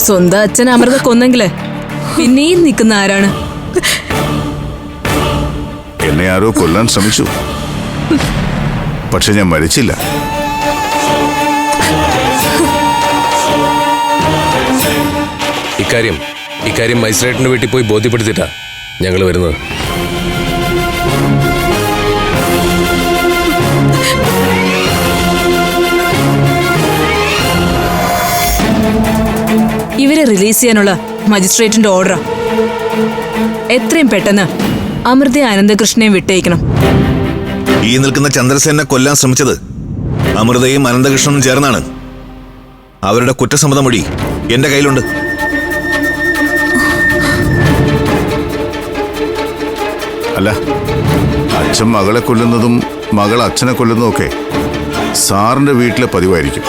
സ്വന്തം അച്ഛൻ അമൃത കൊന്നെങ്കില് പിന്നെയും നിൽക്കുന്ന ആരാണ്? എന്നെ ആരോ കൊല്ലാൻ ശ്രമിച്ചു, പക്ഷെ ഞാൻ മരിച്ചില്ല. ഇക്കാര്യം മജിസ്ട്രേറ്റിന്റെ വീട്ടിൽ പോയി ബോധ്യപ്പെടുത്തിയിട്ടാ ഞങ്ങൾ വരുന്നത്. ഇവരെ റിലീസ് ചെയ്യാനുള്ള മജിസ്ട്രേറ്റിന്റെ ഓർഡറാ. എത്രയും പെട്ടെന്ന് അമൃത അനന്തകൃഷ്ണനെയും വിട്ടയക്കണം. ഈ നിൽക്കുന്ന ചന്ദ്രസേനെ കൊല്ലാൻ ശ്രമിച്ചത് അമൃതയും അനന്തകൃഷ്ണനും ചേർന്നാണ്. അവരുടെ കുറ്റസമ്മത മൊഴി എന്റെ കയ്യിലുണ്ട്. അല്ല, അച്ഛൻ മകളെ കൊല്ലുന്നതും മകൾ അച്ഛനെ കൊല്ലുന്നതും ഒക്കെ സാറിന്റെ വീട്ടിലെ പതിവായിരിക്കും.